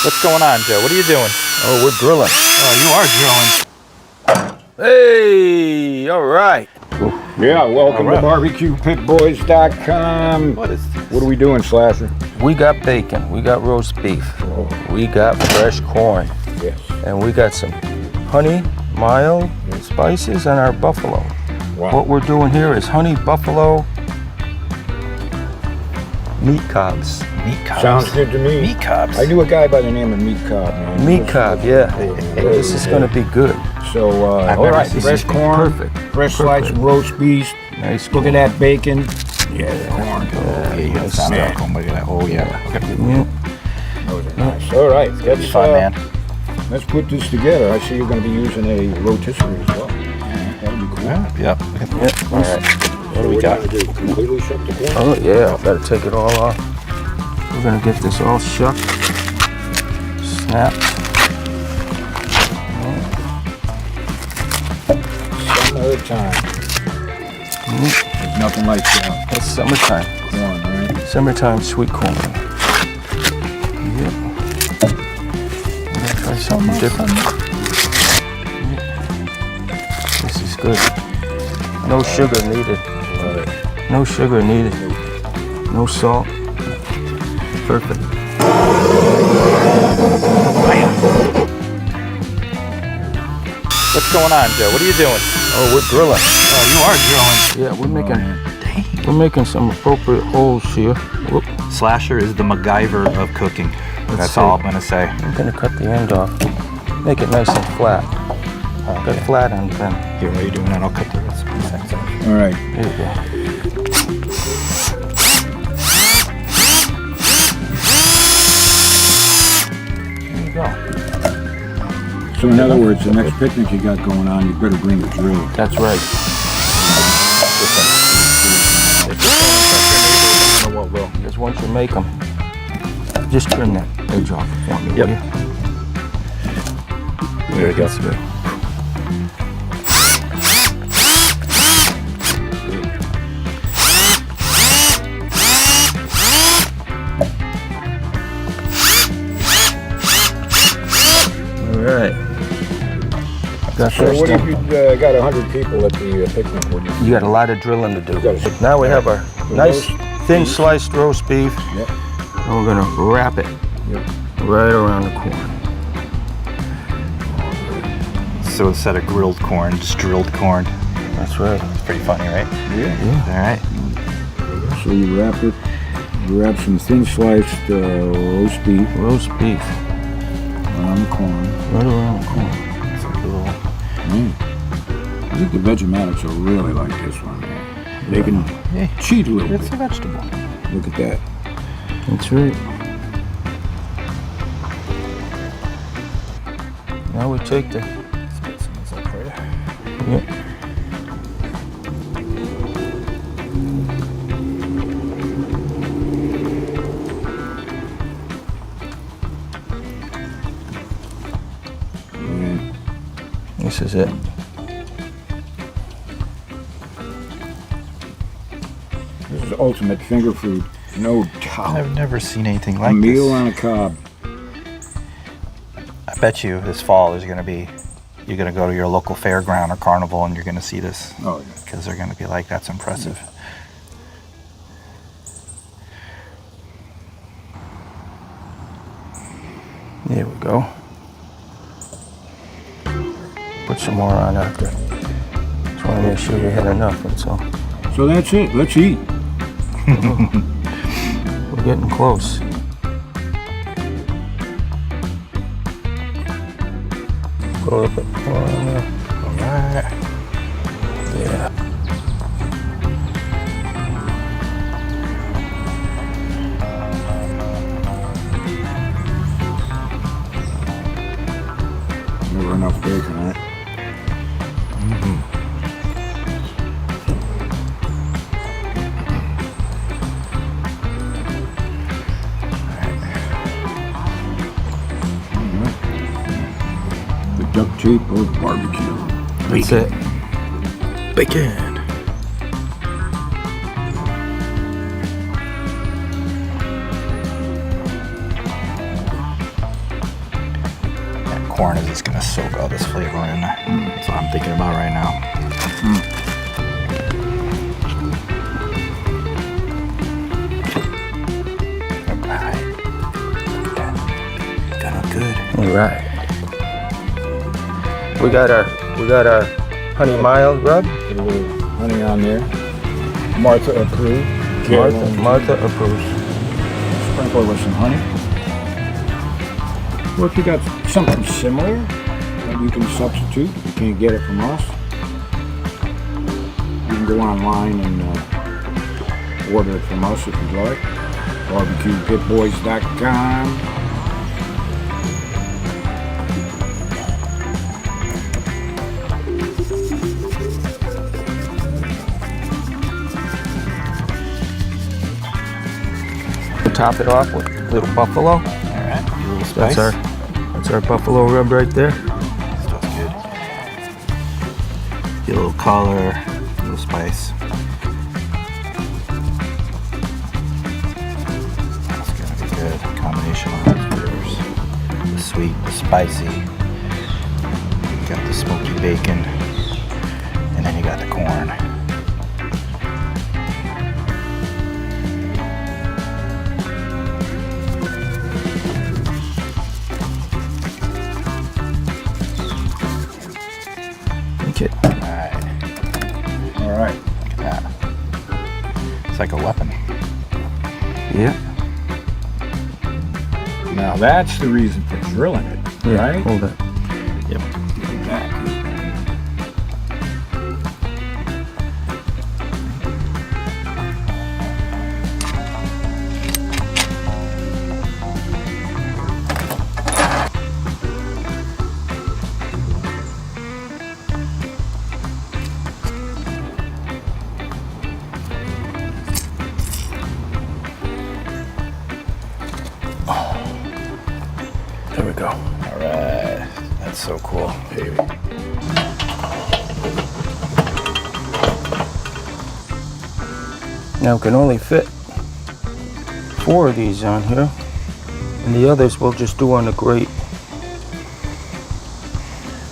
What's going on, Joe? What are you doing? Oh, we're drilling. Oh, you are drilling. Hey, all right. Yeah, welcome to BBQPitBoys.com. What is this? What are we doing, Slasher? We got bacon, we got roast beef, we got fresh corn, Yes. and we got some honey, mild spices, and our buffalo. Wow. What we're doing here is honey buffalo meat cobs. Meat cobs. Sounds good to me. Meat cobs. I knew a guy by the name of Meat Cobb, man. Meat cob, yeah. This is gonna be good. So, I've all never right, seen fresh this. corn, Perfect. fresh slice of roast beef. Nice. Look at that bacon. Yeah, the corn. Yeah, you got sound man. alcohol. Look at that. Oh, yeah. Okay. Yeah. Those are nice. All right, It's fun, man. let's put this together. I see you're going to be using a rotisserie as well. Yeah, that'll be cool. Yep. Yeah. All right. What do we got? What do? Completely shut the corn? Oh yeah, I better take it all off. We're gonna get this all shucked, snapped. Summertime. There's nothing like It's summertime. corn, right? Summertime sweet corn. Yep. We're gonna try something different. This is good. No sugar needed. Love it. No sugar needed. No salt. Perfect. What's going on, Joe? What are you doing? Oh, we're drilling. Oh, you are drilling. Yeah, we're making some appropriate holes here. Whoop. Slasher is the MacGyver of cooking. That's see. all I'm gonna say. I'm gonna cut the end off. Make it nice and flat. Got flat end then. Here, while you're doing that, I'll cut the rest of the sides off. All right. There you go. There you go. So in other words, the next picnic you got going on, you better bring the drill. That's right. What will? Because once you make them, just trim that edge off for me, Yep. will you? There we go. That's good. All right. Got So first what if in. you got 100 people at the picnic? What do you You got a lot of drilling to do. gotta- Now we have our nice roast thin beef. sliced roast beef, Yep. and we're gonna wrap it Yep. right around the corn. So instead of grilled corn, just drilled corn. That's right. It's pretty funny, right? Yeah. All right. So you wrap it. You wrap some thin sliced roast beef Roast beef around the corn. right around the corn. It's like a little. I think the Vegematics will really like this one. They can Yeah. cheat a little It's a bit. vegetable. Look at that. That's right. Now we take the. Spit some of this up for you. Yep. And This is it. this is ultimate finger food. No doubt. I've never seen anything A like meal this. on a cob. I bet you this fall there's gonna be. You're gonna go to your local fairground or carnival and you're gonna see this Oh, yeah. because they're gonna be like, that's impressive. There we go. Put some more on after. Just want to make sure we had enough, that's all. So that's it. Let's eat. We're getting close. Go a little bit more on there. All right. Yeah. Never enough bacon on it. The duct tape of barbecue. That's it. Bacon. corn is just gonna soak all this flavor in. That's what I'm thinking about right now. Alright. Gonna look good. All right. We got our honey mild rub. Put a little honey on there. Martha approved. Martha approves. Sprinkle it with some honey. Well, if you got something similar that you can substitute, you can't get it from us, you can go online and order it from us if you'd like. BBQPitBoys.com. Top it off with a little buffalo. Alright, a little spice. That's our buffalo rub right there. Smells good. Get a little color, a little spice. That's gonna be good. Combination of all those flavors. The sweet, the spicy. You got the smoky bacon. And then you got the corn. Okay. All right. Look at that. It's like a weapon. Yeah. Now that's the reason for drilling it, right? Hold it. Yep. There we go. Alright. That's so cool. Baby. Now we can only fit 4 of these on here, and the others we'll just do on the grate.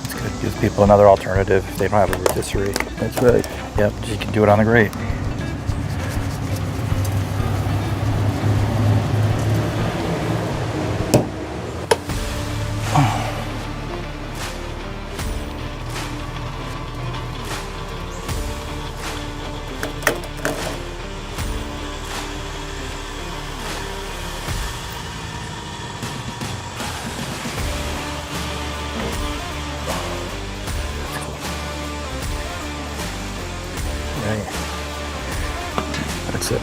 It's good. Gives people another alternative if they don't have a rotisserie. That's right. Yep, you can do it on the grate. That's it.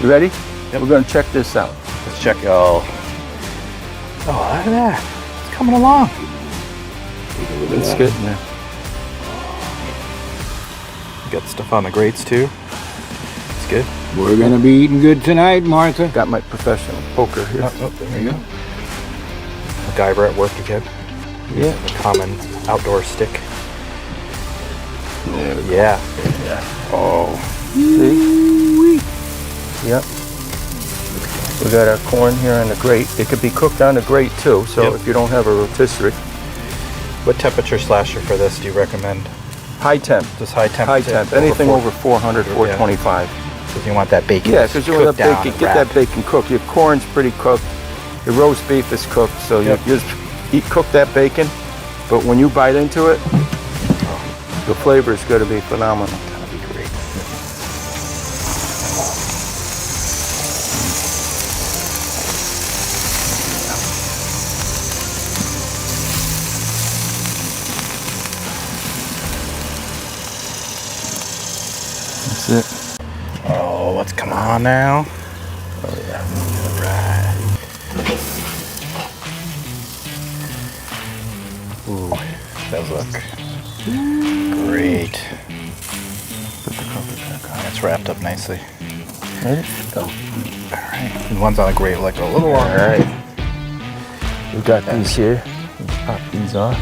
You ready? Yep. We're gonna check this out. Let's check. Oh, look at that. It's coming along. It's getting there. Got stuff on the grates too. It's good. We're gonna be eating good tonight, Martha. Got my professional poker here. Oh, there you go. MacGyver at work again. Yeah. The common outdoor stick. There we go. Yeah. Oh. See? Yep. We got our corn here on the grate. It could be cooked on the grate too, so Yep. if you don't have a rotisserie. What temperature slasher for this do you recommend? High temp. Just high temp. High temp. Anything over 400, 425. Because you want that bacon. Yeah, because you want cooked that down bacon, and get wrapped. that bacon cooked. Your corn's pretty cooked. Your roast beef is cooked, so Yep. you just cook that bacon. But when you bite into it, the flavor is going to be phenomenal. That'd be great. That's it. Oh, let's come on now. Oh yeah. All right. Ooh, that look great. Put the cover back on. It's wrapped up nicely. Ready? Go. All right. The one's on a grate like a little All longer. right. We got these here. Let's pop these off.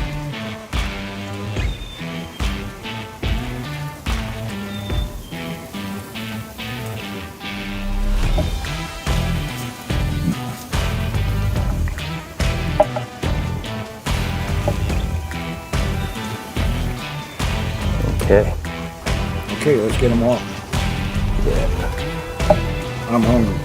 Okay. Okay, let's get them off. Yeah. I'm hungry.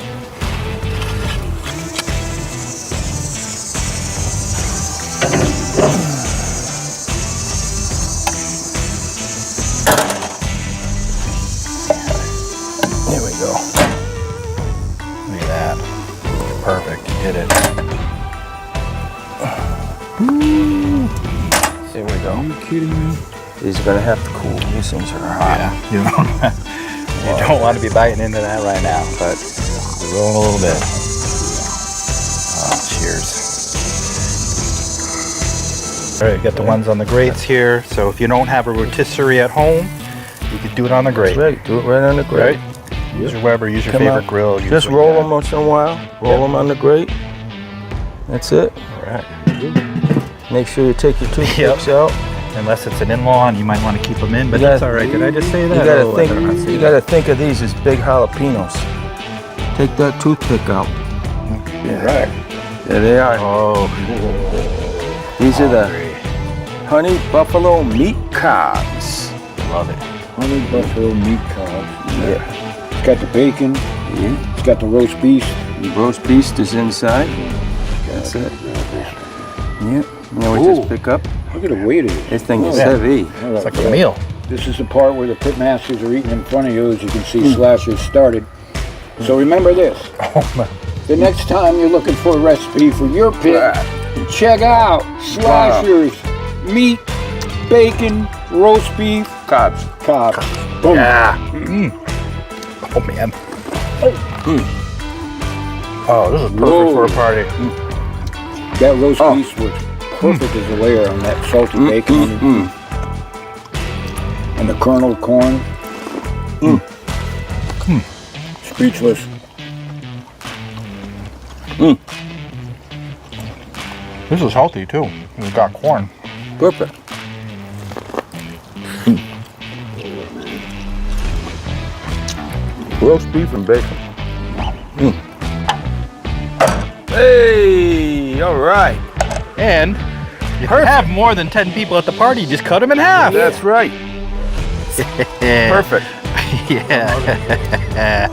There we go. Look at that. Perfect. You did it. There we go. Are you kidding me? These are gonna have to cool. These things are hot. Yeah. You don't want to be biting into that right now, but we're rolling a little bit. Oh, cheers. All right, got the ones on the grates here. So if you don't have a rotisserie at home, you could do it on the grate. That's right. Do it right on the grate. Right? Use your Weber, use your Come favorite on. grill. use Just what you roll got. them once in a while. Roll them on the grate. That's it. All right. Make sure you take your toothpicks out. Unless it's an in-law and you might want to keep them in, but You that's gotta- all right. Did I just say that? You gotta Oh, I think. better not say You that. gotta think of these as big jalapenos. Take that toothpick out. Right. There they are. Oh, These are the hungry. honey buffalo meat cobs. Love it. Honey buffalo meat cobs. Yeah. It's got the bacon. Yeah. It's got the roast beef. The roast beef is inside. That's it. Yeah. Now we just Ooh. pick up. Look at the weight of it. This thing is Yeah. heavy. It's like a meal. This is the part where the pit masters are eating in front of you. As you can see, Slashers started. So remember this. Oh, man. The next time you're looking for a recipe for your pit, check out Slashers meat, bacon, roast beef, Cobs. cobs. Boom. Yeah. Oh, man. Oh, this is perfect Whoa. for a party. That roast beef was perfect as a layer on that salty bacon. And the kernel corn. Speechless. This is healthy, too. It's got corn. Perfect. Roast beef and bacon. Hey, all right. And you can have more than 10 people at the party. Just cut them in half. That's right. Perfect. Perfect. Yeah.